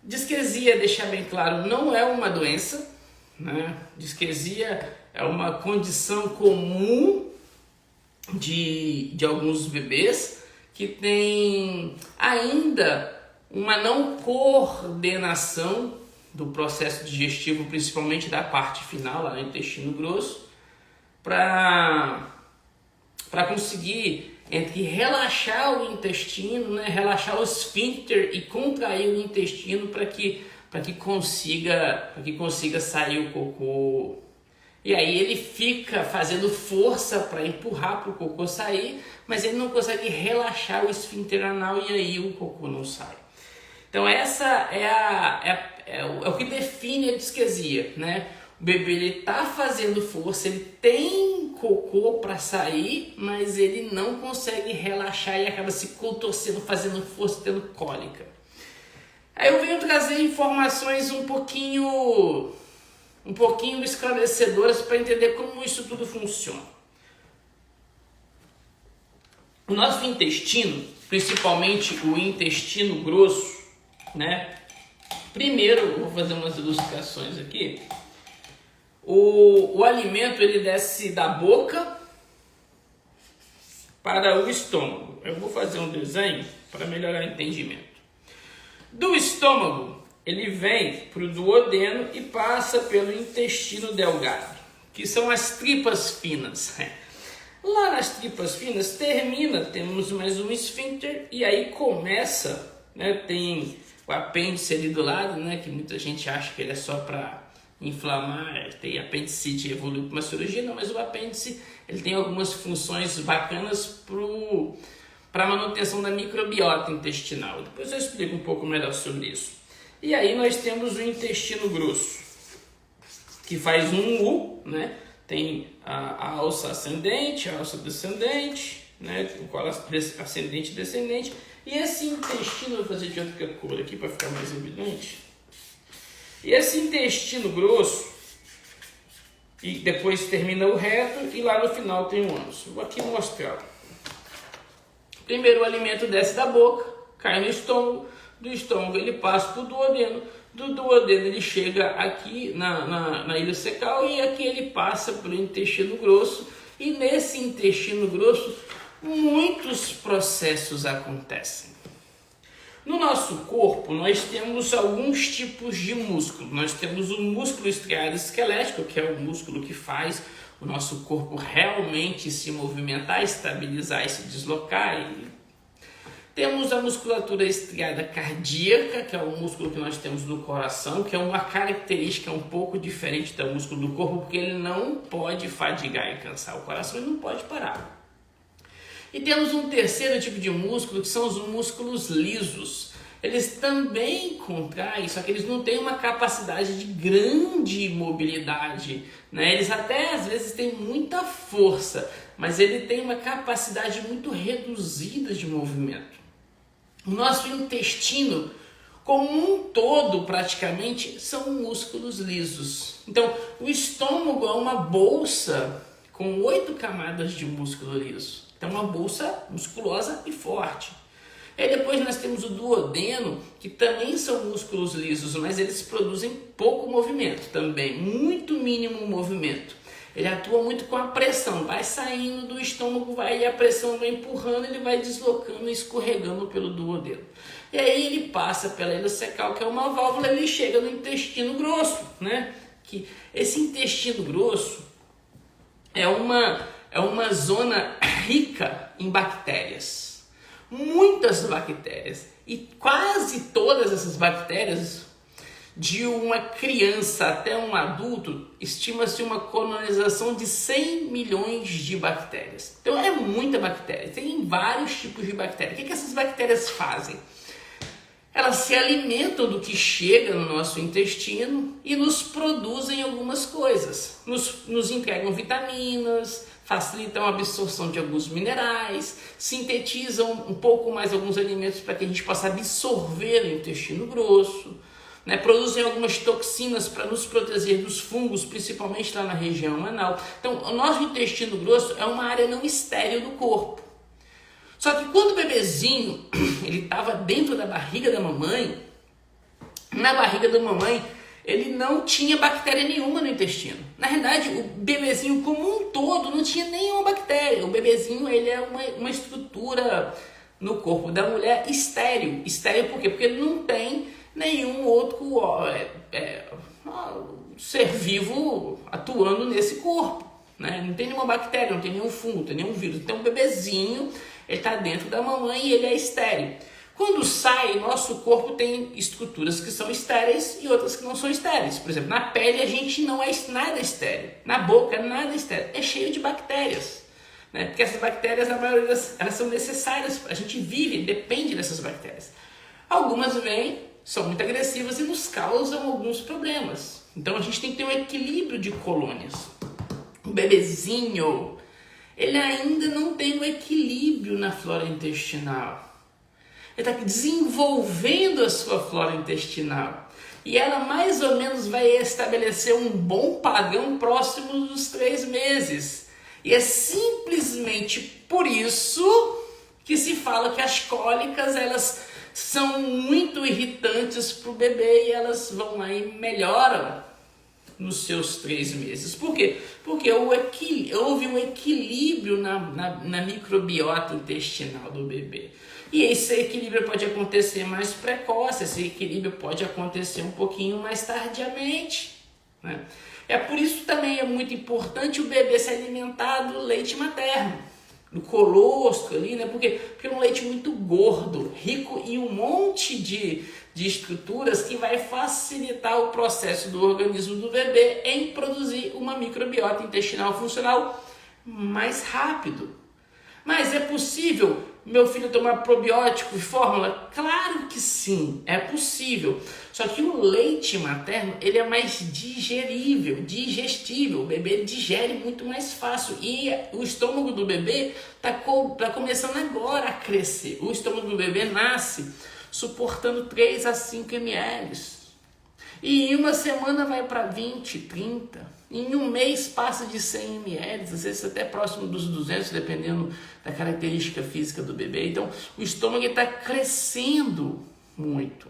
Disquesia, deixar bem claro, não é uma doença, né? Disquesia é uma condição comum de alguns bebês que tem ainda uma não coordenação do processo digestivo, principalmente da parte final, lá no intestino grosso, para conseguir relaxar o intestino, né? Relaxar o esfíncter e contrair o intestino para que consiga sair o cocô. E aí ele fica fazendo força para empurrar para o cocô sair, mas ele não consegue relaxar o esfíncter anal e aí o cocô não sai. Então essa é o que define a disquesia, né? O bebê ele tá fazendo força, ele tem cocô para sair, mas ele não consegue relaxar e acaba se contorcendo, fazendo força, tendo cólica. Aí eu venho trazer informações um pouquinho esclarecedoras para entender como isso tudo funciona. O nosso intestino, principalmente o intestino grosso, né? Primeiro, eu vou fazer umas ilustrações aqui. O alimento ele desce da boca para o estômago. Eu vou fazer um desenho para melhorar o entendimento. Do estômago, ele vem para o duodeno e passa pelo intestino delgado, que são as tripas finas. Lá nas tripas finas temos mais um esfíncter e aí começa, né, tem o apêndice ali do lado, né, que muita gente acha que ele é só para inflamar, tem apendicite, evolui para uma cirurgia, não, mas o apêndice ele tem algumas funções bacanas para a manutenção da microbiota intestinal. Depois eu explico um pouco melhor sobre isso. E aí nós temos o intestino grosso, que faz um U, né? Tem a alça ascendente, a alça descendente, né? O colo ascendente e descendente. E esse intestino, eu vou fazer de outra cor aqui para ficar mais evidente. E esse intestino grosso, e depois termina o reto e lá no final tem o ânus. Vou aqui mostrar. Primeiro o alimento desce da boca, cai no estômago, do estômago ele passa para o duodeno, do duodeno ele chega aqui na ilha cecal e aqui ele passa pelo intestino grosso e nesse intestino grosso muitos processos acontecem. No nosso corpo, nós temos alguns tipos de músculo. Nós temos o músculo estriado esquelético, que é o músculo que faz o nosso corpo realmente se movimentar, estabilizar e se deslocar. Temos a musculatura estriada cardíaca, que é o músculo que nós temos no coração, que é uma característica um pouco diferente do músculo do corpo, porque ele não pode fadigar e cansar o coração, ele não pode parar. E temos um terceiro tipo de músculo, que são os músculos lisos. Eles também contraem, só que eles não têm uma capacidade de grande mobilidade, né? Eles até às vezes têm muita força, mas ele tem uma capacidade muito reduzida de movimento. O nosso intestino, como um todo praticamente, são músculos lisos. Então, o estômago é uma bolsa com 8 camadas de músculo liso. Então, uma bolsa musculosa e forte. E aí depois nós temos o duodeno, que também são músculos lisos, mas eles produzem pouco movimento também, muito mínimo movimento. Ele atua muito com a pressão, vai saindo do estômago, e a pressão vai empurrando, ele vai deslocando e escorregando pelo duodeno. E aí ele passa pela ilha cecal, que é uma válvula, ele chega no intestino grosso, né? Que esse intestino grosso é uma zona rica em bactérias, muitas bactérias, e quase todas essas bactérias, de uma criança até um adulto, estima-se uma colonização de 100 milhões de bactérias. Então é muita bactéria, tem vários tipos de bactérias. O que essas bactérias fazem? Elas se alimentam do que chega no nosso intestino e nos produzem algumas coisas. Nos entregam vitaminas, facilitam a absorção de alguns minerais, sintetizam um pouco mais alguns alimentos para que a gente possa absorver o intestino grosso, né? Produzem algumas toxinas para nos proteger dos fungos, principalmente lá na região anal. Então, o nosso intestino grosso é uma área não estéril do corpo. Só que quando o bebezinho ele estava dentro da barriga da mamãe, Na barriga da mamãe, ele não tinha bactéria nenhuma no intestino. Na realidade, o bebezinho como um todo não tinha nenhuma bactéria. O bebezinho, ele é uma estrutura no corpo da mulher estéril. Estéril por quê? Porque ele não tem nenhum outro ser vivo atuando nesse corpo, né? Não tem nenhuma bactéria, não tem nenhum fungo, não tem nenhum vírus. Então o bebezinho, ele está dentro da mamãe e ele é estéril. Quando sai, nosso corpo tem estruturas que são estéreis e outras que não são estéreis. Por exemplo, na pele a gente não é nada estéril. Na boca, nada estéril. É cheio de bactérias, né? Porque essas bactérias, na maioria delas, elas são necessárias. A gente vive, depende dessas bactérias. Algumas vêm, são muito agressivas e nos causam alguns problemas. Então a gente tem que ter um equilíbrio de colônias. O bebezinho, ele ainda não tem um equilíbrio na flora intestinal. Ele está desenvolvendo a sua flora intestinal. E ela mais ou menos vai estabelecer um bom padrão próximo dos 3 meses. E é simplesmente por isso que se fala que as cólicas, elas são muito irritantes para o bebê e elas vão lá e melhoram nos seus 3 meses. Por quê? Porque houve um equilíbrio na microbiota intestinal do bebê. E esse equilíbrio pode acontecer mais precoce, esse equilíbrio pode acontecer um pouquinho mais tardiamente, né? É por isso também é muito importante o bebê se alimentar do leite materno, do colostro ali, né? Porque é um leite muito gordo, rico em um monte de estruturas que vai facilitar o processo do organismo do bebê em produzir uma microbiota intestinal funcional mais rápido. Mas é possível meu filho tomar probiótico e fórmula? Claro que sim, é possível. Só que o leite materno, ele é mais digestível. O bebê digere muito mais fácil. E o estômago do bebê está começando agora a crescer. O estômago do bebê nasce suportando 3 a 5 ml. E em uma semana vai para 20, 30. Em um mês passa de 100 ml, às vezes até próximo dos 200, dependendo da característica física do bebê. Então, o estômago está crescendo muito.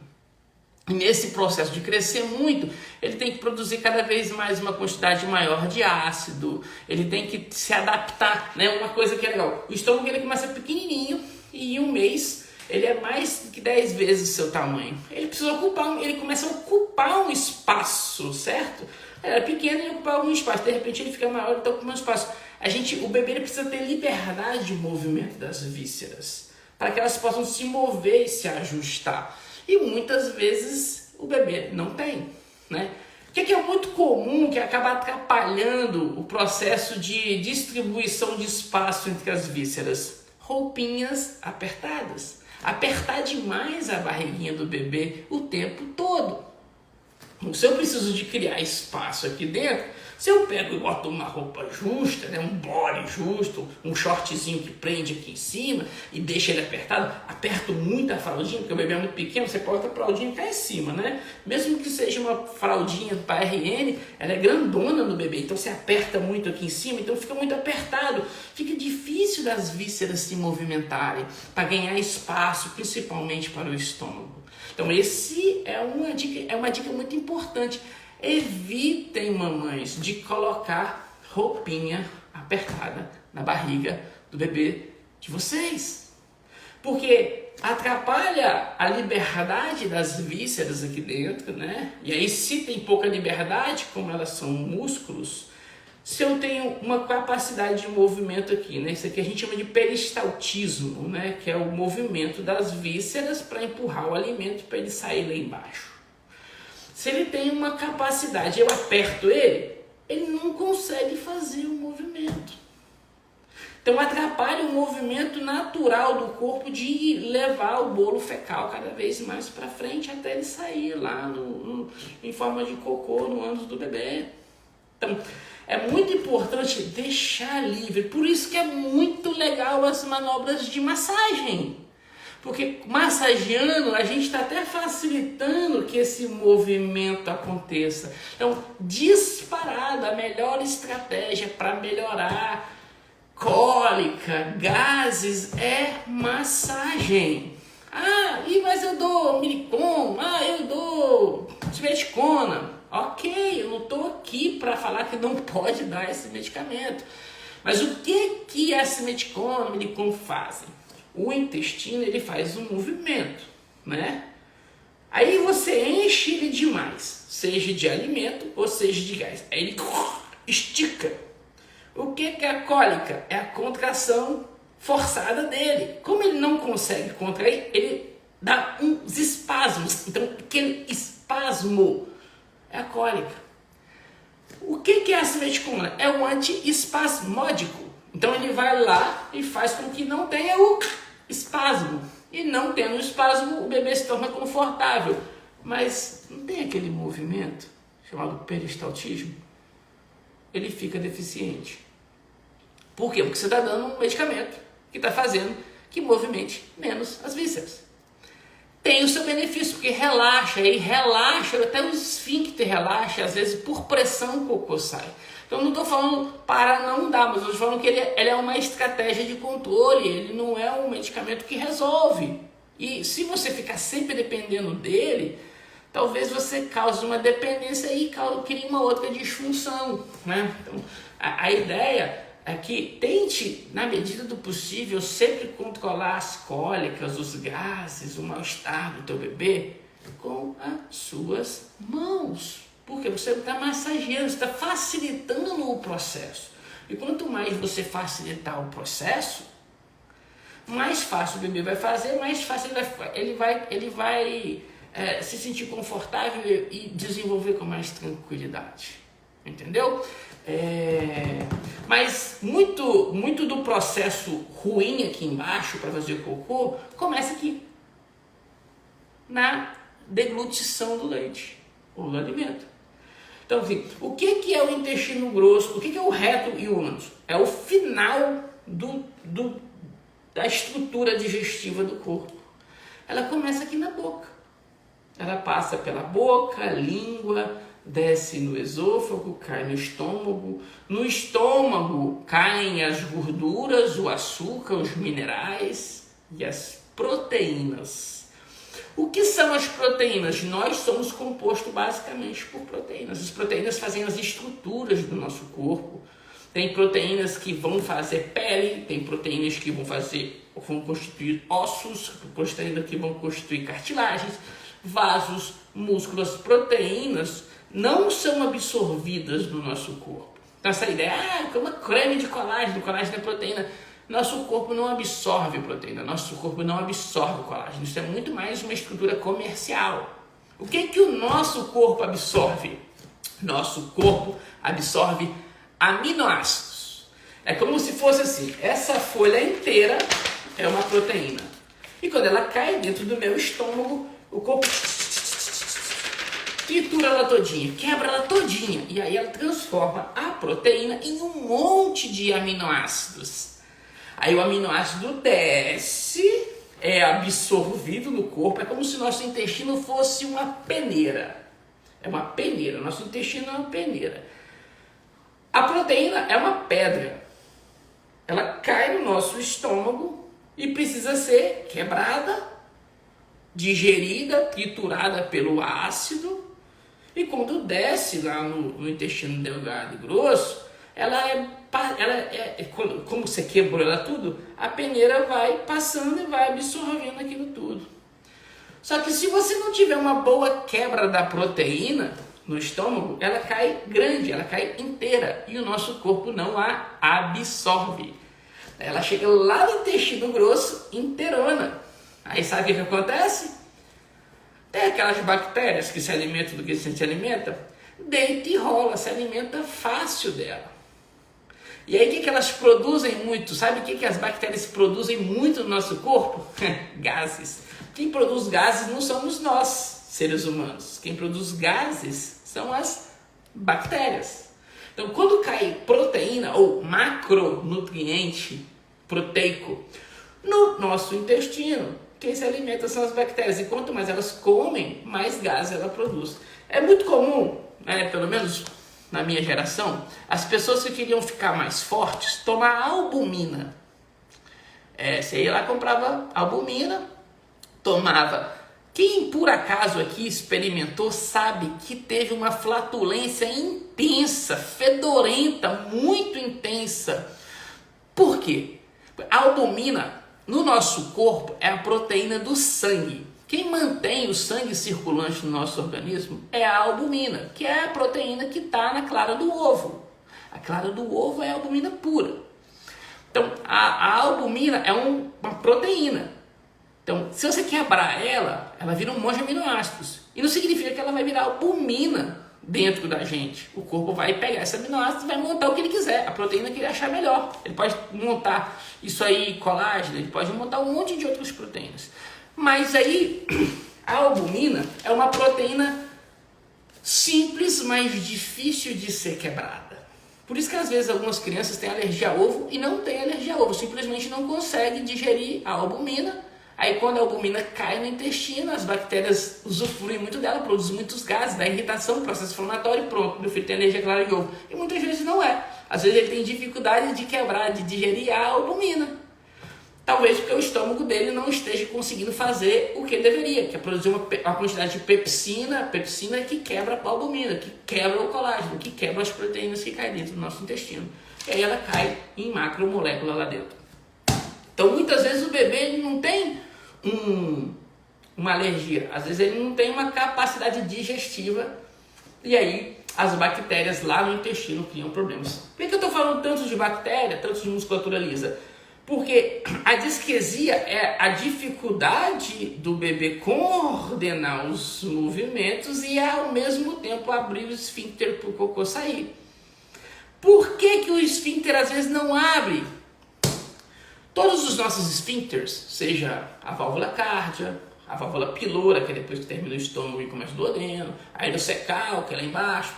E nesse processo de crescer muito, ele tem que produzir cada vez mais uma quantidade maior de ácido, ele tem que se adaptar, né? Uma coisa que é legal, o estômago ele começa pequenininho e em um mês ele é mais do que 10 vezes o seu tamanho. Ele começa a ocupar um espaço, certo? Ele era pequeno e ocupava um espaço, de repente ele fica maior e está ocupando um espaço. O bebê ele precisa ter liberdade de movimento das vísceras, para que elas possam se mover e se ajustar. E muitas vezes o bebê não tem, né? O que é muito comum, que acaba atrapalhando o processo de distribuição de espaço entre as vísceras? Roupinhas apertadas. Apertar demais a barriguinha do bebê o tempo todo. Se eu preciso de criar espaço aqui dentro, se eu pego e boto uma roupa justa, né, um body justo, um shortzinho que prende aqui em cima e deixa ele apertado, aperto muito a fraldinha, porque o bebê é muito pequeno, você coloca a fraldinha cá em cima, né? Mesmo que seja uma fraldinha para RN, ela é grandona no bebê, então você aperta muito aqui em cima, então fica muito apertado. Fica difícil das vísceras se movimentarem para ganhar espaço, principalmente para o estômago. Então esse é uma dica muito importante. Evitem, mamães, de colocar roupinha apertada na barriga do bebê de vocês. Porque atrapalha a liberdade das vísceras aqui dentro, né? E aí se tem pouca liberdade, como elas são músculos, se eu tenho uma capacidade de movimento aqui, né? Isso aqui a gente chama de peristaltismo, né? Que é o movimento das vísceras para empurrar o alimento para ele sair lá embaixo. Se ele tem uma capacidade, eu aperto ele não consegue fazer o movimento. Então atrapalha o movimento natural do corpo de levar o bolo fecal cada vez mais para frente até ele sair lá em forma de cocô no ânus do bebê. Então é muito importante deixar livre. Por isso que é muito legal as manobras de massagem. Porque massageando, a gente está até facilitando que esse movimento aconteça. Então, disparado, a melhor estratégia para melhorar cólica, gases, é massagem. Mas eu dou Milicom, eu dou simeticona. Ok, eu não estou aqui para falar que não pode dar esse medicamento. Mas o que a simeticona e o minicum fazem? O intestino ele faz um movimento, né? Aí você enche ele demais, seja de alimento ou seja de gás. Aí ele estica. O que é a cólica? É a contração forçada dele. Como ele não consegue contrair, ele dá uns espasmos. Então, aquele espasmo é a cólica. O que é a simeticona? É um anti-espasmódico. Então, ele vai lá e faz com que não tenha o espasmo. E não tendo o espasmo, o bebê se torna confortável. Mas não tem aquele movimento chamado peristaltismo? Ele fica deficiente. Por quê? Porque você está dando um medicamento que está fazendo que movimente menos as vísceras. Tem o seu benefício, porque relaxa, até o esfíncter relaxa, às vezes por pressão o cocô sai. Então não estou falando para não dar, mas estou falando que ele é uma estratégia de controle, ele não é um medicamento que resolve. E se você ficar sempre dependendo dele, talvez você cause uma dependência e crie uma outra disfunção, né? Então, a ideia é que tente, na medida do possível, sempre controlar as cólicas, os gases, o mal-estar do teu bebê com as suas mãos. Porque você está massageando, você está facilitando o processo. E quanto mais você facilitar o processo, mais fácil o bebê vai fazer, mais fácil ele vai se sentir confortável e desenvolver com mais tranquilidade. Entendeu? Mas muito do processo ruim aqui embaixo para fazer o cocô começa aqui, na deglutição do leite ou do alimento. Então, assim, o que é o intestino grosso? O que é o reto e o ânus? É o final da estrutura digestiva do corpo. Ela começa aqui na boca. Ela passa pela boca, língua, desce no esôfago, cai no estômago. No estômago caem as gorduras, o açúcar, os minerais e as proteínas. O que são as proteínas? Nós somos compostos basicamente por proteínas. As proteínas fazem as estruturas do nosso corpo. Tem proteínas que vão fazer pele, tem proteínas que vão constituir ossos, proteínas que vão constituir cartilagens, vasos, músculos. Proteínas não são absorvidas no nosso corpo. Então essa ideia, como creme de colágeno é proteína. Nosso corpo não absorve proteína, nosso corpo não absorve colágeno. Isso é muito mais uma estrutura comercial. O que o nosso corpo absorve? Nosso corpo absorve aminoácidos. É como se fosse assim, essa folha inteira é uma proteína. E quando ela cai dentro do meu estômago, o corpo tritura ela todinha, quebra ela todinha. E aí ela transforma a proteína em um monte de aminoácidos. Aí o aminoácido desce, é absorvido no corpo, é como se nosso intestino fosse uma peneira. É uma peneira, nosso intestino é uma peneira. A proteína é uma pedra. Ela cai no nosso estômago e precisa ser quebrada, digerida, triturada pelo ácido. E quando desce lá no intestino delgado e grosso, como você quebrou ela tudo, a peneira vai passando e vai absorvendo aquilo tudo. Só que se você não tiver uma boa quebra da proteína no estômago, ela cai grande, ela cai inteira e o nosso corpo não a absorve. Ela chega lá no intestino grosso inteirona. Aí sabe o que acontece? Tem aquelas bactérias que se alimentam do que se alimenta, deita e rola, se alimenta fácil dela. E aí o que elas produzem muito? Sabe o que as bactérias produzem muito no nosso corpo? Gases. Quem produz gases não somos nós, seres humanos. Quem produz gases são as bactérias. Então quando cai proteína ou macronutriente proteico no nosso intestino, quem se alimenta são as bactérias. E quanto mais elas comem, mais gás ela produz. É muito comum, né, pelo menos na minha geração, as pessoas que queriam ficar mais fortes, tomar albumina. Você ia lá, comprava albumina, tomava Quem por acaso aqui experimentou sabe que teve uma flatulência intensa, fedorenta, muito intensa. Por quê? A albumina no nosso corpo é a proteína do sangue. Quem mantém o sangue circulante no nosso organismo é a albumina, que é a proteína que está na clara do ovo. A clara do ovo é a albumina pura. Então, a albumina é uma proteína. Então, se você quebrar ela, ela vira um monte de aminoácidos. E não significa que ela vai virar albumina dentro da gente. O corpo vai pegar esse aminoácido e vai montar o que ele quiser, a proteína que ele achar melhor. Ele pode montar isso aí, colágeno, ele pode montar um monte de outras proteínas. Mas aí, a albumina é uma proteína simples, mas difícil de ser quebrada. Por isso que às vezes algumas crianças têm alergia a ovo e não têm alergia a ovo, simplesmente não conseguem digerir a albumina. Aí quando a albumina cai no intestino, as bactérias usufruem muito dela, produzem muitos gases, dá irritação, processo inflamatório, pronto, meu filho tem alergia clara de ovo. E muitas vezes não é. Às vezes ele tem dificuldade de quebrar, de digerir a albumina. Talvez porque o estômago dele não esteja conseguindo fazer o que ele deveria, que é produzir uma quantidade de pepsina que quebra a albumina, que quebra o colágeno, que quebra as proteínas que caem dentro do nosso intestino. E aí ela cai em macromolécula lá dentro. Então muitas vezes o bebê ele não tem uma alergia, às vezes ele não tem uma capacidade digestiva e aí as bactérias lá no intestino criam problemas. Por que eu estou falando tanto de bactéria, tanto de musculatura lisa? Porque a disquesia é a dificuldade do bebê coordenar os movimentos e ao mesmo tempo abrir o esfíncter para o cocô sair. Por que o esfíncter às vezes não abre? Todos os nossos esfíncteres, seja a válvula cárdia, a válvula pilora, que é depois que termina o estômago e começa o duodeno, a aerocecal, que é lá embaixo,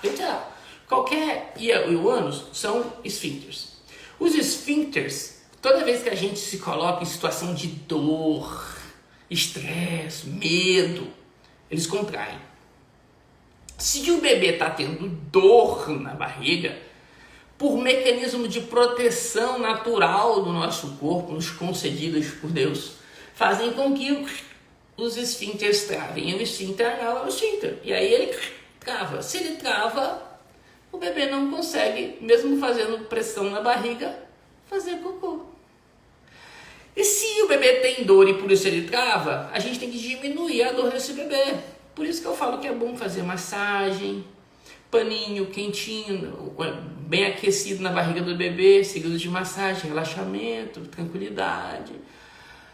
qualquer e o ânus são esfíncteres. Os esfíncteres, toda vez que a gente se coloca em situação de dor, estresse, medo, eles contraem. Se o bebê está tendo dor na barriga, por mecanismo de proteção natural do nosso corpo, nos concedidos por Deus, fazem com que os esfíncteres travem. E o esfíncter anal é o esfíncter. E aí ele trava. Se ele trava, o bebê não consegue, mesmo fazendo pressão na barriga, fazer cocô. E se o bebê tem dor e por isso ele trava, a gente tem que diminuir a dor desse bebê. Por isso que eu falo que é bom fazer massagem, paninho quentinho, bem aquecido na barriga do bebê, seguido de massagem, relaxamento, tranquilidade.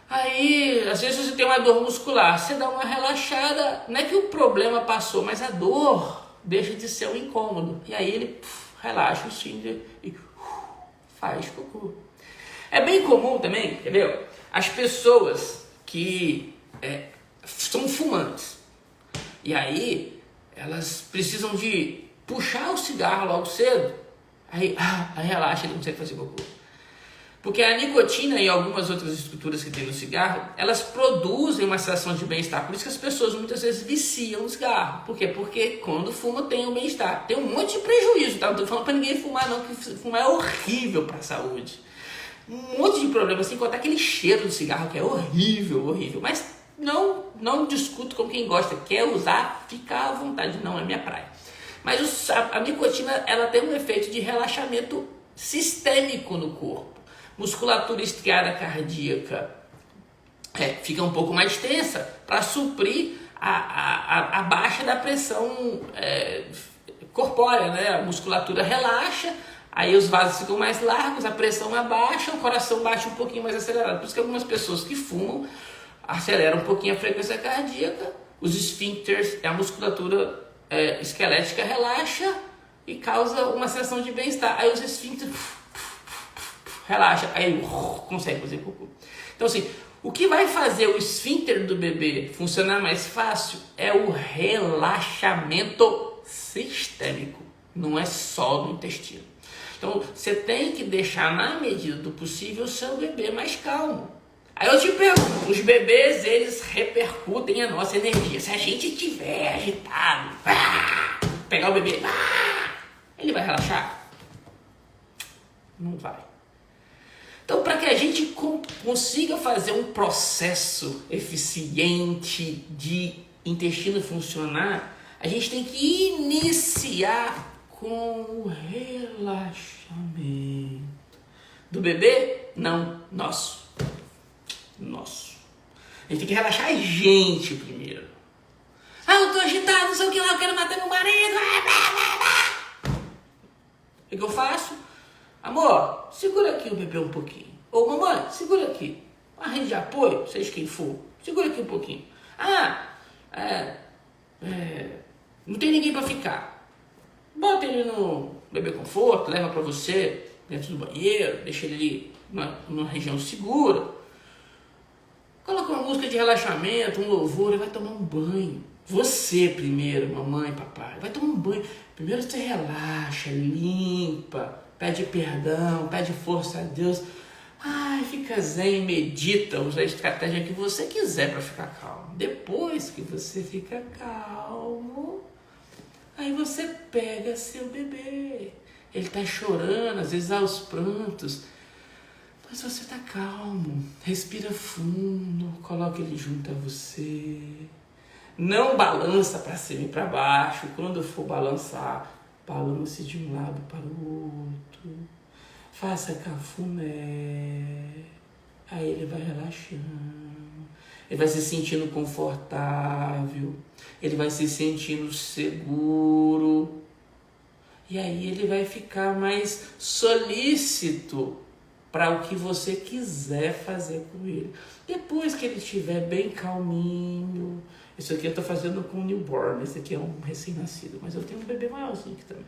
Aí, às vezes você tem uma dor muscular, você dá uma relaxada, não é que o problema passou, mas a dor deixa de ser um incômodo. E aí ele relaxa o esfíncter e faz cocô. É bem comum também, entendeu? As pessoas que são fumantes, e aí elas precisam de puxar o cigarro logo cedo, aí relaxa, ele não consegue fazer cocô. Porque a nicotina e algumas outras estruturas que tem no cigarro, elas produzem uma sensação de bem-estar. Por isso que as pessoas muitas vezes viciam o cigarro. Por quê? Porque quando fuma tem um bem-estar. Tem um monte de prejuízo, tá? Não estou falando para ninguém fumar não, que fumar é horrível para a saúde. Um monte de problemas, sem contar aquele cheiro do cigarro que é horrível, horrível. Mas não discuto com quem gosta, quer usar, fica à vontade, não é minha praia. Mas a nicotina, ela tem um efeito de relaxamento sistêmico no corpo. Musculatura estriada cardíaca fica um pouco mais tensa para suprir a baixa da pressão corpórea, né? A musculatura relaxa, aí os vasos ficam mais largos, a pressão abaixa, o coração bate um pouquinho mais acelerado. Por isso que algumas pessoas que fumam aceleram um pouquinho a frequência cardíaca, os esfíncteres, a musculatura esquelética relaxa e causa uma sensação de bem-estar. Aí os esfíncteres relaxa, aí consegue fazer cocô. Então assim, o que vai fazer o esfíncter do bebê funcionar mais fácil é o relaxamento sistêmico, não é só do intestino. Então você tem que deixar, na medida do possível, o seu bebê mais calmo. Aí eu te pergunto, os bebês, eles repercutem a nossa energia. Se a gente estiver agitado, pegar o bebê, ele vai relaxar? Não vai. Então, para que a gente consiga fazer um processo eficiente de intestino funcionar, a gente tem que iniciar com o relaxamento. Do bebê? Não, nosso. Nosso. A gente tem que relaxar a gente primeiro. Eu tô agitado, não sei o que lá, eu quero matar meu marido. O que eu faço? Amor, segura aqui o bebê um pouquinho. Ou mamãe, segura aqui. Uma rede de apoio, seja quem for. Segura aqui um pouquinho. Não tem ninguém pra ficar. Bota ele no bebê conforto, leva pra você dentro do banheiro, deixa ele numa região segura. Coloca uma música de relaxamento, um louvor, ele vai tomar um banho. Você primeiro, mamãe, papai, vai tomar um banho. Primeiro você relaxa, limpa, pede perdão, pede força a Deus. Fica zen, medita, usa a estratégia que você quiser para ficar calmo. Depois que você fica calmo, aí você pega seu bebê. Ele tá chorando, às vezes aos prantos. Mas você tá calmo, respira fundo, coloca ele junto a você. Não balança para cima e para baixo. Quando for balançar, balance de um lado para o outro. Faça cafuné. Aí ele vai relaxando. Ele vai se sentindo confortável. Ele vai se sentindo seguro. E aí ele vai ficar mais solícito para o que você quiser fazer com ele. Depois que ele estiver bem calminho. Isso aqui eu estou fazendo com um newborn, esse aqui é um recém-nascido, mas eu tenho um bebê maiorzinho aqui também.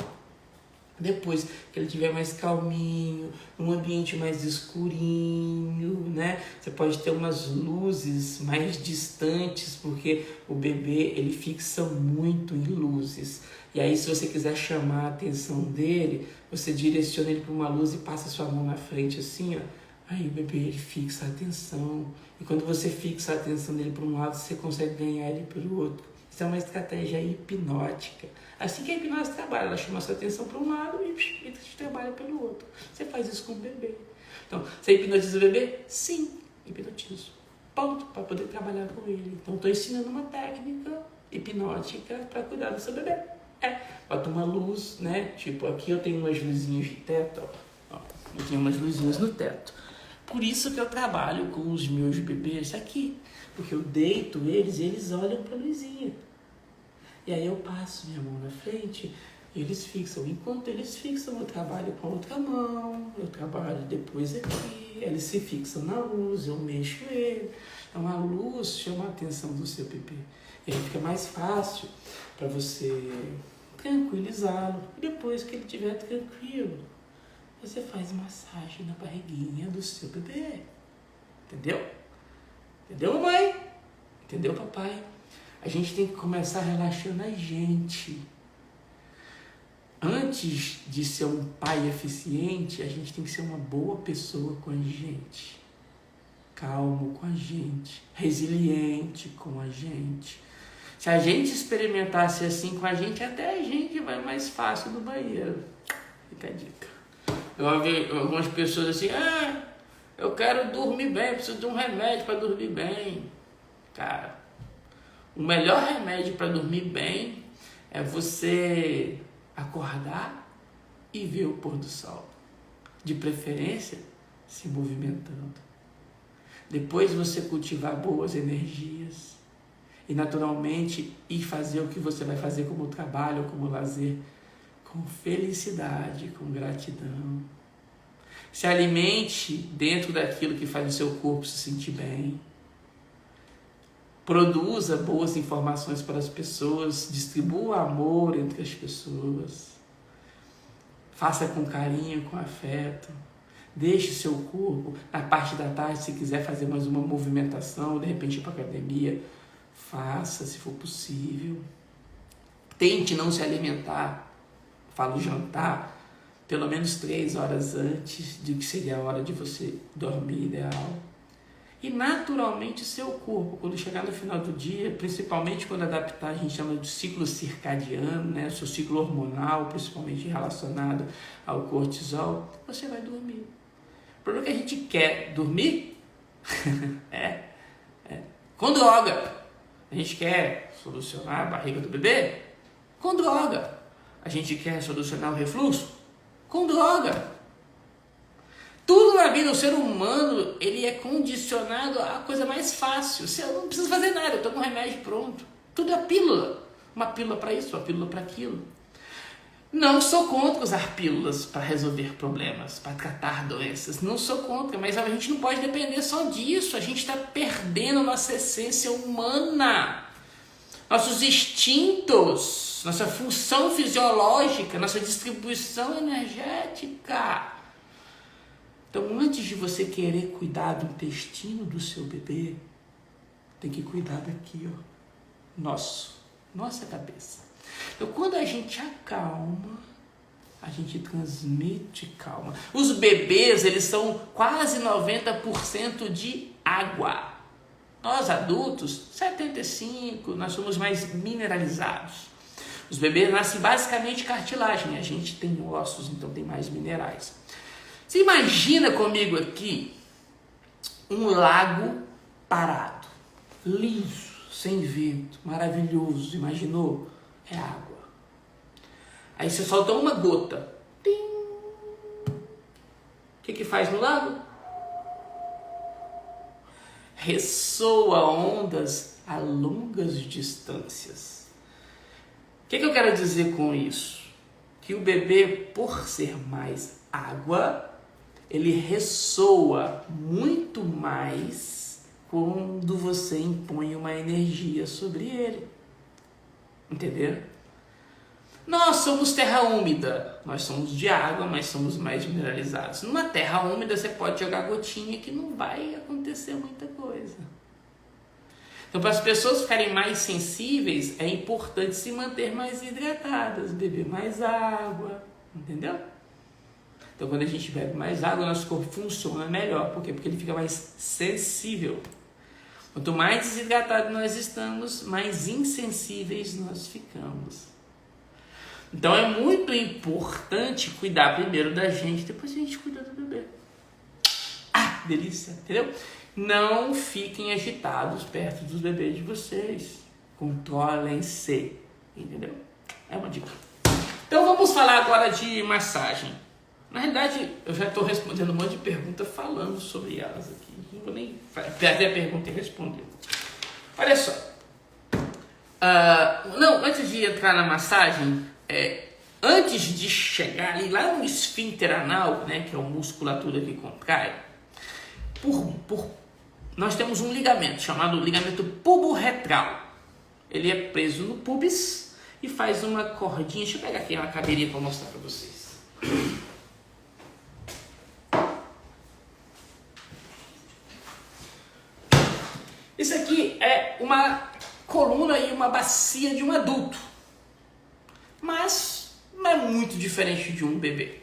Depois que ele estiver mais calminho, um ambiente mais escurinho, né? Você pode ter umas luzes mais distantes, porque o bebê, ele fixa muito em luzes. E aí, se você quiser chamar a atenção dele, você direciona ele para uma luz e passa sua mão na frente assim, ó. Aí o bebê, ele fixa a atenção. E quando você fixa a atenção dele para um lado, você consegue ganhar ele pelo outro. Isso é uma estratégia hipnótica. Assim que a hipnose trabalha, ela chama a sua atenção para um lado e trabalha pelo outro. Você faz isso com o bebê. Então, você hipnotiza o bebê? Sim, hipnotizo. Ponto, para poder trabalhar com ele. Então, estou ensinando uma técnica hipnótica para cuidar do seu bebê. Bota uma luz, né? Tipo, aqui eu tenho umas luzinhas de teto, ó. Eu tenho umas luzinhas no teto. Por isso que eu trabalho com os meus bebês aqui. Porque eu deito eles e eles olham para a luzinha. E aí eu passo minha mão na frente e eles fixam. Enquanto eles fixam, eu trabalho com a outra mão. Eu trabalho depois aqui. Eles se fixam na luz, eu mexo ele. Então a luz chama a atenção do seu bebê. E aí fica mais fácil para você tranquilizá-lo. E depois que ele estiver tranquilo, você faz massagem na barriguinha do seu bebê. Entendeu? Entendeu, mamãe? Entendeu, papai? A gente tem que começar relaxando a gente. Antes de ser um pai eficiente, a gente tem que ser uma boa pessoa com a gente. Calmo com a gente. Resiliente com a gente. Se a gente experimentasse assim com a gente, até a gente vai mais fácil no banheiro. Fica a dica. Eu ouvi algumas pessoas assim, eu quero dormir bem, eu preciso de um remédio para dormir bem. Cara, o melhor remédio para dormir bem é você acordar e ver o pôr do sol. De preferência, se movimentando. Depois você cultivar boas energias. E naturalmente ir fazer o que você vai fazer como trabalho ou como lazer. Com felicidade, com gratidão. Se alimente dentro daquilo que faz o seu corpo se sentir bem. Produza boas informações para as pessoas. Distribua amor entre as pessoas. Faça com carinho, com afeto. Deixe seu corpo. Na parte da tarde, se quiser fazer mais uma movimentação, de repente ir para a academia, faça se for possível. Tente não se alimentar. Falo jantar, pelo menos 3 horas antes de que seria a hora de você dormir ideal. E naturalmente seu corpo, quando chegar no final do dia, principalmente quando adaptar, a gente chama de ciclo circadiano, né? Seu ciclo hormonal, principalmente relacionado ao cortisol, você vai dormir. problema é que a gente quer dormir. Com droga. A gente quer solucionar a barriga do bebê com droga. A gente quer solucionar o refluxo com droga. Tudo na vida, o ser humano, ele é condicionado à coisa mais fácil. Eu não preciso fazer nada, eu tomo um remédio pronto. Tudo é pílula. Uma pílula para isso, uma pílula para aquilo. Não sou contra usar pílulas para resolver problemas, para tratar doenças. Não sou contra, mas a gente não pode depender só disso. A gente está perdendo nossa essência humana, nossos instintos, nossa função fisiológica, nossa distribuição energética. Então, antes de você querer cuidar do intestino do seu bebê, tem que cuidar daqui, ó, nossa cabeça. Então, quando a gente acalma, a gente transmite calma. Os bebês, eles são quase 90% de água. Nós adultos, 75%, nós somos mais mineralizados. Os bebês nascem basicamente cartilagem, a gente tem ossos, então tem mais minerais. Você imagina comigo aqui um lago parado, liso, sem vento, maravilhoso, imaginou? É água. Aí você solta uma gota. Tim. O que faz no lago? Ressoa ondas a longas distâncias. O que eu quero dizer com isso? Que o bebê, por ser mais água, ele ressoa muito mais quando você impõe uma energia sobre ele. Entendeu? Nós somos terra úmida. Nós somos de água, mas somos mais mineralizados. Numa terra úmida você pode jogar gotinha que não vai acontecer muita coisa. Então, para as pessoas ficarem mais sensíveis, é importante se manter mais hidratadas, beber mais água, entendeu? Então, quando a gente bebe mais água, nosso corpo funciona melhor. Por quê? Porque ele fica mais sensível. Quanto mais desidratado nós estamos, mais insensíveis nós ficamos. Então, é muito importante cuidar primeiro da gente, depois a gente cuida do bebê. Ah, delícia, entendeu? Não fiquem agitados perto dos bebês de vocês. Controlem-se, entendeu? É uma dica. Então, vamos falar agora de massagem. Na realidade, eu já estou respondendo um monte de perguntas falando sobre elas aqui. Não vou nem perder a pergunta e responder. Olha só. Antes de entrar na massagem, antes de chegar ali, lá no esfíncter anal, né, que é a musculatura que contrai, nós temos um ligamento chamado ligamento pubo-retral. Ele é preso no pubis e faz uma cordinha. Deixa eu pegar aqui uma cadeirinha para mostrar para vocês. Isso aqui é uma coluna e uma bacia de um adulto, mas não é muito diferente de um bebê.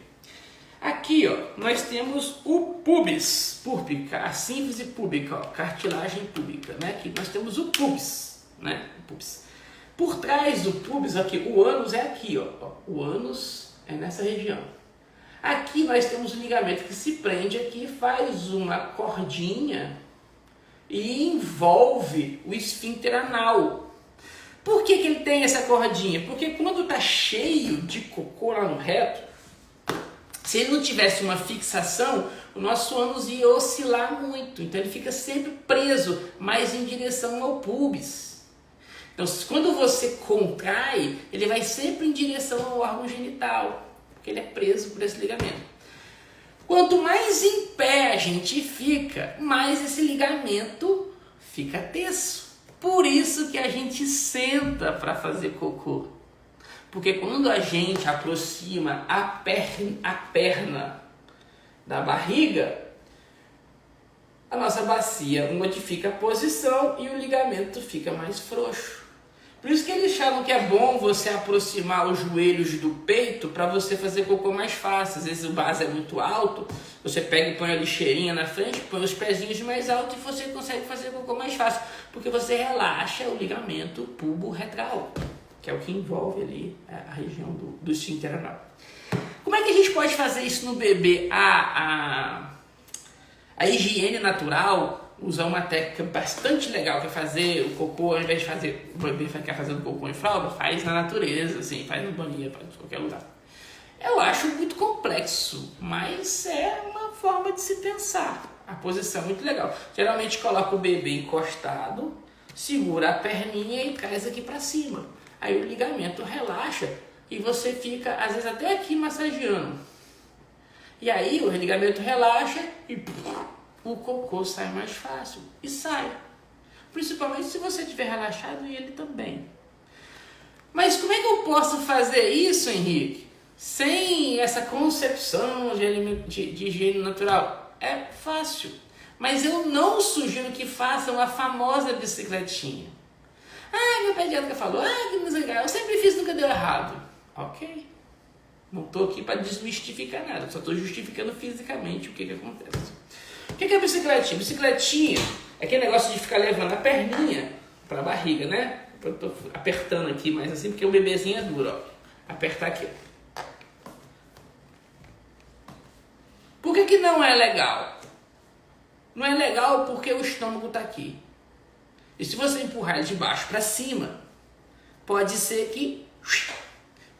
Aqui, ó, nós temos o pubis púbica, a síntese púbica, ó, cartilagem púbica, né? Aqui nós temos o pubis, né? O pubis. Por trás do pubis, aqui, o ânus é aqui, ó. O ânus é nessa região. Aqui nós temos o ligamento que se prende aqui, faz uma cordinha e envolve o esfíncter anal. Por que ele tem essa cordinha? Porque quando está cheio de cocô lá no reto, se ele não tivesse uma fixação, o nosso ânus ia oscilar muito. Então ele fica sempre preso, mais em direção ao pubis. Então quando você contrai, ele vai sempre em direção ao órgão genital, porque ele é preso por esse ligamento. Quanto mais em pé a gente fica, mais esse ligamento fica teso. Por isso que a gente senta para fazer cocô. Porque quando a gente aproxima a perna da barriga, a nossa bacia modifica a posição e o ligamento fica mais frouxo. Por isso que eles falam que é bom você aproximar os joelhos do peito para você fazer cocô mais fácil. Às vezes o vaso é muito alto, você pega e põe a lixeirinha na frente, põe os pezinhos mais altos e você consegue fazer cocô mais fácil. Porque você relaxa o ligamento pubo-retral, que é o que envolve ali a região do esfíncter anal. Como é que a gente pode fazer isso no bebê? A A higiene natural usa uma técnica bastante legal, que é fazer o cocô, ao invés de fazer o bebê ficar fazendo cocô em fralda, faz na natureza, assim, faz no banheiro, faz em qualquer lugar. Eu acho muito complexo, mas é uma forma de se pensar. A posição é muito legal. Geralmente coloca o bebê encostado, segura a perninha e traz aqui para cima. Aí o ligamento relaxa e você fica, às vezes, até aqui massageando. E aí o ligamento relaxa e o cocô sai mais fácil. E sai. Principalmente se você estiver relaxado e ele também. Mas como é que eu posso fazer isso, Henrique? Sem essa concepção de higiene natural? É fácil. Mas eu não sugiro que façam a famosa bicicletinha. Meu pediatra falou, que não sei o que, eu sempre fiz, nunca deu errado. Ok. Não estou aqui para desmistificar nada, só estou justificando fisicamente o que acontece. O que é a bicicletinha? Bicicletinha é aquele negócio de ficar levando a perninha para a barriga, né? Eu estou apertando aqui, mas assim, porque o bebezinho é duro, ó. Apertar aqui, ó. Por que não é legal? Não é legal porque o estômago está aqui. E se você empurrar ele de baixo para cima, pode ser que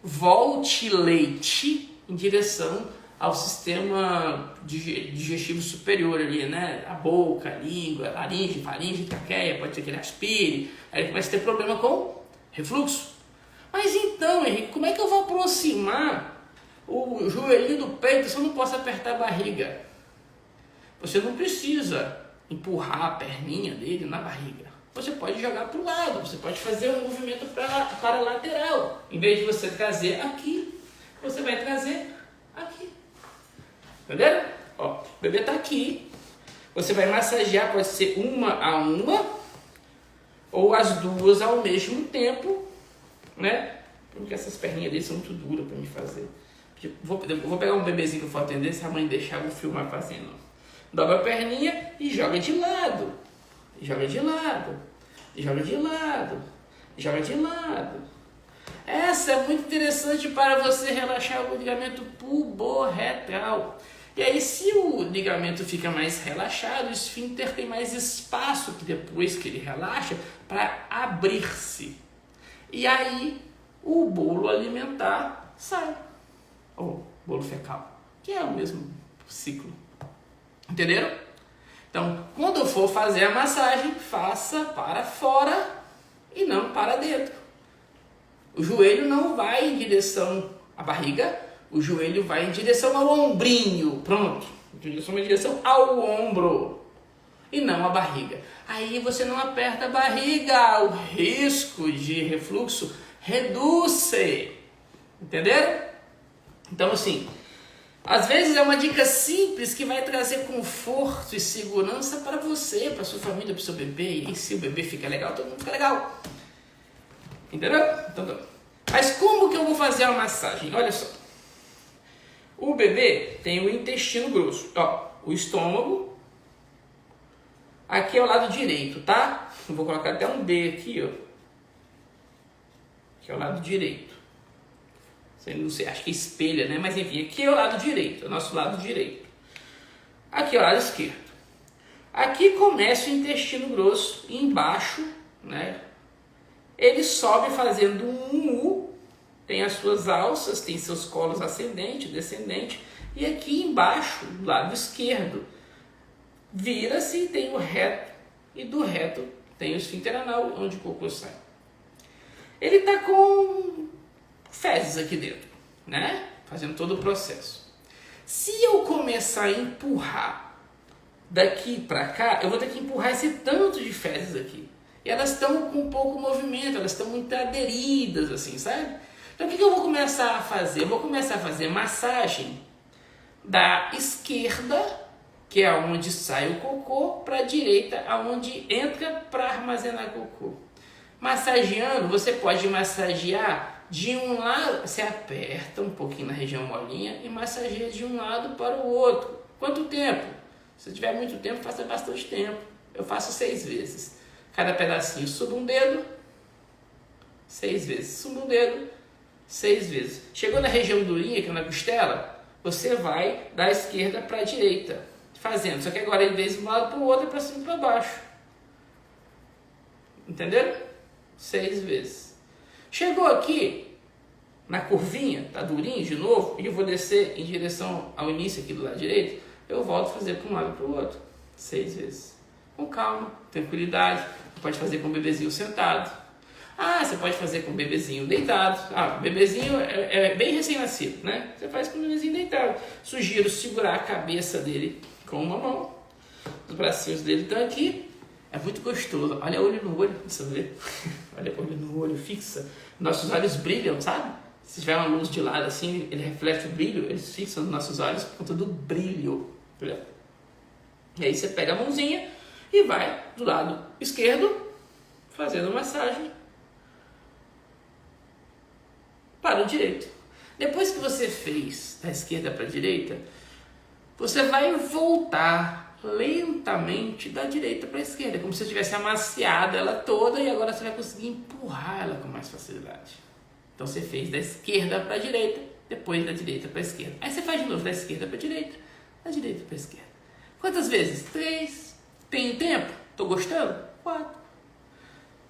volte leite em direção ao sistema digestivo superior ali, né? A boca, a língua, laringe, faringe, traqueia, pode ser que ele aspire, aí ele começa a ter problema com refluxo. Mas então, Henrique, como é que eu vou aproximar o joelhinho do peito se eu não posso apertar a barriga? Você não precisa empurrar a perninha dele na barriga. Você pode jogar para o lado, você pode fazer um movimento para lateral. Em vez de você trazer aqui, você vai trazer aqui. Entendeu? Ó, o bebê está aqui. Você vai massagear, pode ser uma a uma, ou as duas ao mesmo tempo, né? Porque essas perninhas dele são muito duras para me fazer. Eu vou pegar um bebezinho que eu for atender, se a mãe deixar, eu vou filmar fazendo. Dobra a perninha e joga de lado. Joga de lado. Joga de lado. Joga de lado. Essa é muito interessante para você relaxar o ligamento puboretral. E aí, se o ligamento fica mais relaxado, o esfíncter tem mais espaço que depois que ele relaxa para abrir-se. E aí, o bolo alimentar sai. Ou bolo fecal, que é o mesmo ciclo. Entenderam? Então, quando for fazer a massagem, faça para fora e não para dentro. O joelho não vai em direção à barriga, o joelho vai em direção ao ombrinho. Pronto, em direção ao ombro e não à barriga. Aí você não aperta a barriga, o risco de refluxo reduz-se. Entenderam? Então, assim, às vezes é uma dica simples que vai trazer conforto e segurança para você, para sua família, para o seu bebê. E se o bebê fica legal, todo mundo fica legal. Entendeu? Então, tá. Mas como que eu vou fazer a massagem? Olha só. O bebê tem o intestino grosso. Ó, o estômago. Aqui é o lado direito, tá? Eu vou colocar até um D aqui, ó. Aqui é o lado direito. Não sei, acho que espelha, né? Mas enfim, aqui é o lado direito, é o nosso lado direito. Aqui é o lado esquerdo. Aqui começa o intestino grosso e embaixo, né? Ele sobe fazendo um U, tem as suas alças, tem seus colos ascendente, descendente, e aqui embaixo, do lado esquerdo, vira-se e tem o reto, e do reto tem o esfíncter anal, onde o cocô sai. Ele está com fezes aqui dentro, né? Fazendo todo o processo. Se eu começar a empurrar daqui para cá, eu vou ter que empurrar esse tanto de fezes aqui. E elas estão com pouco movimento, elas estão muito aderidas, assim, sabe? Então o que eu vou começar a fazer? Eu vou começar a fazer massagem da esquerda, que é onde sai o cocô, para a direita, aonde entra para armazenar cocô. Massageando, você pode massagear de um lado, você aperta um pouquinho na região molinha e massageia de um lado para o outro. Quanto tempo? Se tiver muito tempo, faça bastante tempo. Eu faço 6 vezes. Cada pedacinho, suba um dedo, 6 vezes. Suba um dedo, 6 vezes. Chegou na região durinha, que é na costela, você vai da esquerda para a direita. fazendo. Só que agora, em vez de um lado para o outro, é para cima e para baixo. Entenderam? 6 vezes. Chegou aqui, na curvinha, tá durinho de novo, e eu vou descer em direção ao início aqui do lado direito, eu volto a fazer para um lado e para o outro. 6 vezes. Com calma, tranquilidade. Você pode fazer com o bebezinho sentado. Você pode fazer com o bebezinho deitado. O bebezinho é bem recém-nascido, né? Você faz com o bebezinho deitado. Sugiro segurar a cabeça dele com uma mão. Os bracinhos dele estão aqui. É muito gostoso. Olha olho no olho, você vê? Olha olho no olho, fixa. Nossos olhos brilham, sabe? Se tiver uma luz de lado assim, ele reflete o brilho, eles fixam nos nossos olhos por conta do brilho. Entendeu? E aí você pega a mãozinha e vai do lado esquerdo, fazendo massagem para o direito. Depois que você fez da esquerda para a direita, você vai voltar lentamente da direita para a esquerda, como se você tivesse amaciado ela toda e agora você vai conseguir empurrar ela com mais facilidade. Então você fez da esquerda para a direita, depois da direita para a esquerda. Aí você faz de novo da esquerda para a direita, da direita para a esquerda. Quantas vezes? 3. Tem tempo? Tô gostando? 4.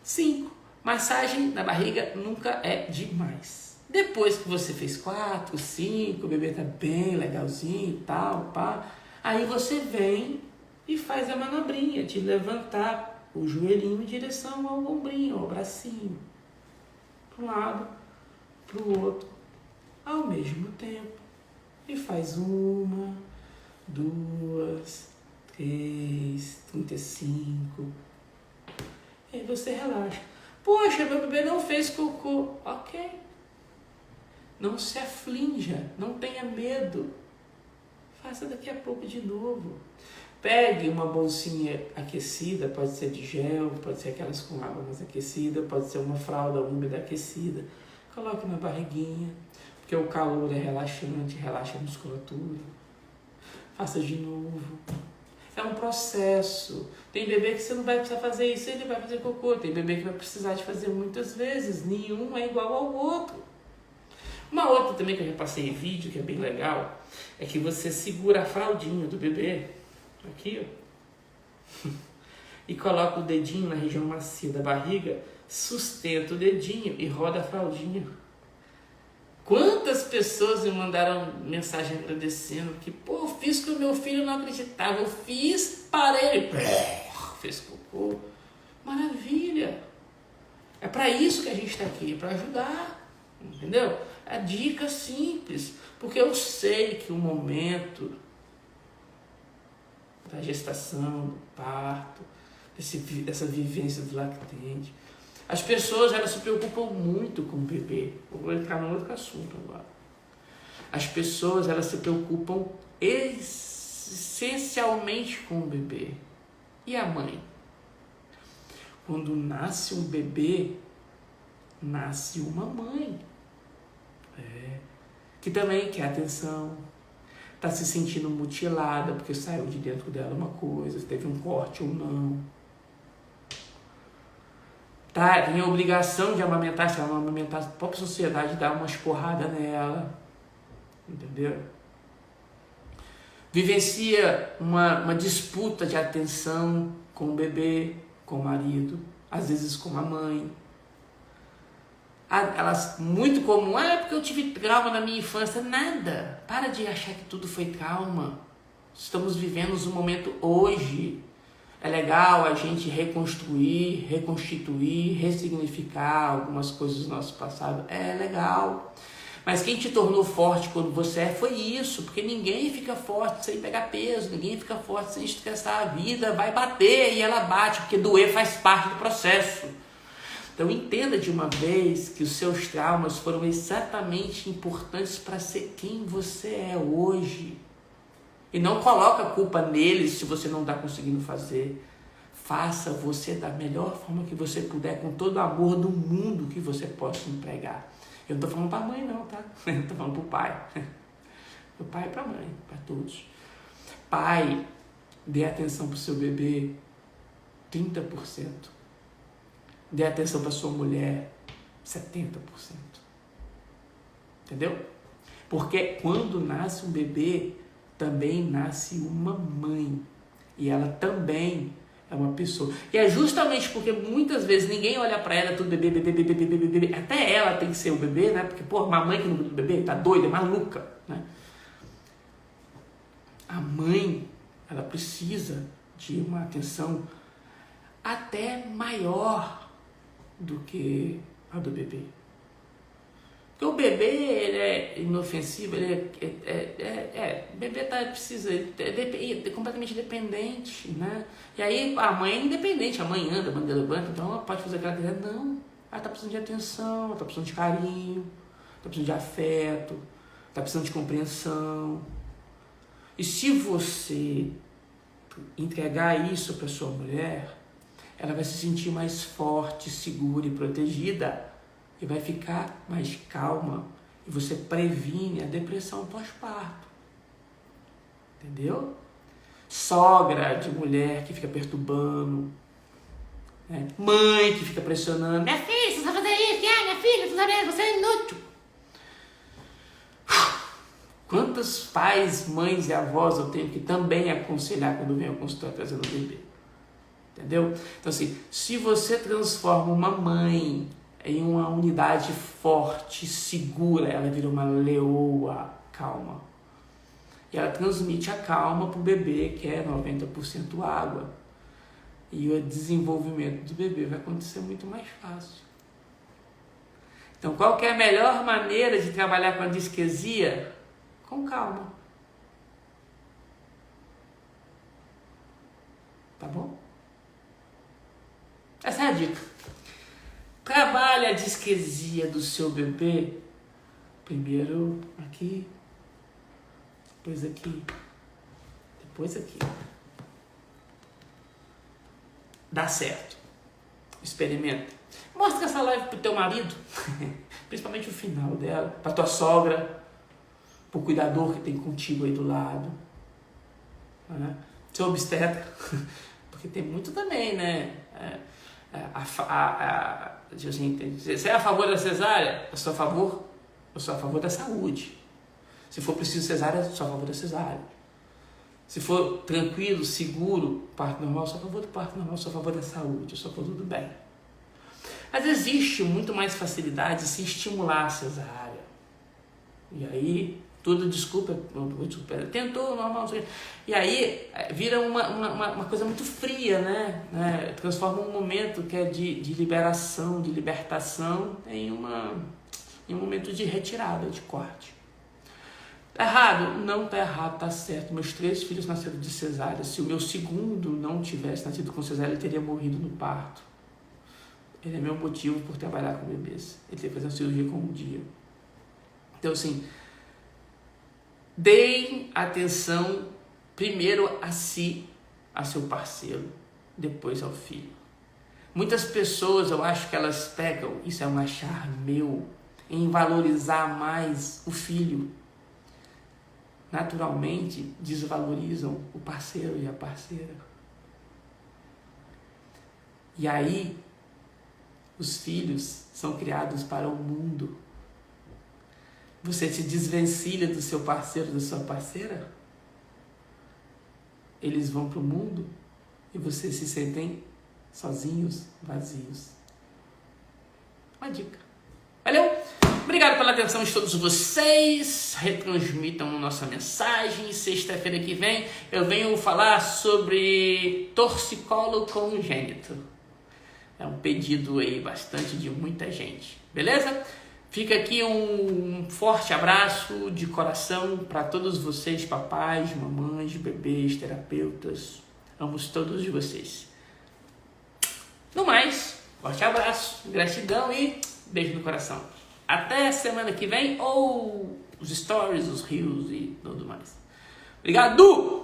5. Massagem na barriga nunca é demais. Depois que você fez 4, 5, o bebê tá bem legalzinho e tal, pá. Aí você vem e faz a manobrinha de levantar o joelhinho em direção ao ombrinho, ao bracinho. Para um lado, para o outro, ao mesmo tempo. E faz 1, 2, 3, 35. E aí você relaxa. Poxa, meu bebê não fez cocô. Ok. Não se aflinja, não tenha medo. Faça daqui a pouco de novo. Pegue uma bolsinha aquecida, pode ser de gel, pode ser aquelas com água mais aquecida, pode ser uma fralda úmida aquecida. Coloque na barriguinha, porque o calor é relaxante, relaxa a musculatura. Faça de novo. É um processo. Tem bebê que você não vai precisar fazer isso, ele vai fazer cocô. Tem bebê que vai precisar de fazer muitas vezes. Nenhum é igual ao outro. Uma outra também que eu já passei em vídeo, que é bem legal, é que você segura a fraldinha do bebê, aqui, ó, e coloca o dedinho na região macia da barriga, sustenta o dedinho e roda a fraldinha. Quantas pessoas me mandaram mensagem agradecendo que, pô, fiz que o meu filho não acreditava, eu fiz, parei, fez cocô. Maravilha! É para isso que a gente está aqui, para ajudar, entendeu? É dica simples, porque eu sei que o momento da gestação, do parto, dessa vivência do lactente, as pessoas elas se preocupam muito com o bebê. Vou entrar num outro assunto agora. As pessoas elas se preocupam essencialmente com o bebê. E a mãe? Quando nasce um bebê, nasce uma mãe. Que também quer atenção. Está se sentindo mutilada porque saiu de dentro dela uma coisa, se teve um corte ou não. Tem a obrigação de amamentar, se ela não amamentar, a própria sociedade dá umas porradas nela. Entendeu? Vivencia uma disputa de atenção com o bebê, com o marido, às vezes com a mãe. Elas, muito comum, é porque eu tive trauma na minha infância. Nada. Para de achar que tudo foi trauma. Estamos vivendo um momento hoje. É legal a gente reconstruir, reconstituir, ressignificar algumas coisas do nosso passado. É legal. Mas quem te tornou forte quando você foi isso. Porque ninguém fica forte sem pegar peso. Ninguém fica forte sem estressar. A vida vai bater e ela bate. Porque doer faz parte do processo. Então entenda de uma vez que os seus traumas foram exatamente importantes para ser quem você é hoje. E não coloca a culpa neles se você não está conseguindo fazer. Faça você da melhor forma que você puder, com todo o amor do mundo que você possa empregar. Eu não estou falando para a mãe não, tá? Eu estou falando para o pai. Para o pai e para a mãe, para todos. Pai, dê atenção para o seu bebê 30%. Dê atenção para sua mulher 70%. Entendeu? Porque quando nasce um bebê, também nasce uma mãe. E ela também é uma pessoa. E é justamente porque muitas vezes ninguém olha pra ela, tudo bebê, bebê, bebê, bebê, bebê, bebê. Até ela tem que ser o bebê, né? Porque, pô, uma mãe que não cuida do bebê tá doida, é maluca, né? A mãe, ela precisa de uma atenção até maior do que a do bebê. Porque o bebê, ele é inofensivo, ele bebê precisa, é completamente dependente, né? E aí a mãe é independente, a mãe anda, a mãe levanta, então ela pode fazer o que ela quiser. Não, ela tá precisando de atenção, ela tá precisando de carinho, tá precisando de afeto, tá precisando de compreensão. E se você entregar isso para sua mulher, ela vai se sentir mais forte, segura e protegida e vai ficar mais calma e você previne a depressão pós-parto. Entendeu? Sogra de mulher que fica perturbando, né? Mãe que fica pressionando. Minha filha, você sabe fazer isso? Minha filha, você é inútil. Quantos pais, mães e avós eu tenho que também aconselhar quando vem ao consultório trazendo o bebê? Entendeu? Então assim, se você transforma uma mãe em uma unidade forte, segura, ela vira uma leoa calma. E ela transmite a calma para o bebê, que é 90% água. E o desenvolvimento do bebê vai acontecer muito mais fácil. Então, qual que é a melhor maneira de trabalhar com a disquesia? Com calma. Tá bom? Essa é a dica. Trabalhe a disquesia do seu bebê. Primeiro aqui, depois aqui, depois aqui. Dá certo. Experimenta. Mostra essa live pro teu marido, principalmente o final dela, pra tua sogra, pro cuidador que tem contigo aí do lado, né? Seu obstetra, porque tem muito também, né? Você é a favor da cesárea? Eu sou a favor? Eu sou a favor da saúde. Se for preciso cesárea, eu sou a favor da cesárea. Se for tranquilo, seguro, parto normal, eu sou a favor do parto normal, eu sou a favor da saúde, eu sou a favor do bem. Mas existe muito mais facilidade de se estimular a cesárea. E aí, tudo, desculpa, tentou, normal, e aí vira uma coisa muito fria, né? Transforma um momento que é de liberação, de libertação, em um momento de retirada, de corte. Tá errado? Não tá errado, tá certo. Meus 3 filhos nasceram de cesárea. Se o meu segundo não tivesse nascido com cesárea, ele teria morrido no parto. Ele é meu motivo por trabalhar com bebês. Ele teve que fazer uma cirurgia com um dia. Então, assim, deem atenção primeiro a si, a seu parceiro, depois ao filho. Muitas pessoas, eu acho que elas pegam, isso é um achar meu, em valorizar mais o filho. Naturalmente desvalorizam o parceiro e a parceira. E aí, os filhos são criados para o mundo. Você se desvencilha do seu parceiro, da sua parceira, eles vão para o mundo e vocês se sentem sozinhos, vazios. Uma dica. Valeu! Obrigado pela atenção de todos vocês. Retransmitam nossa mensagem. Sexta-feira que vem eu venho falar sobre torcicolo congênito. É um pedido aí bastante de muita gente. Beleza? Fica aqui um forte abraço de coração para todos vocês, papais, mamães, bebês, terapeutas. Amo todos de vocês. No mais, forte abraço, gratidão e beijo no coração. Até semana que vem, ou os stories, os reels e tudo mais. Obrigado!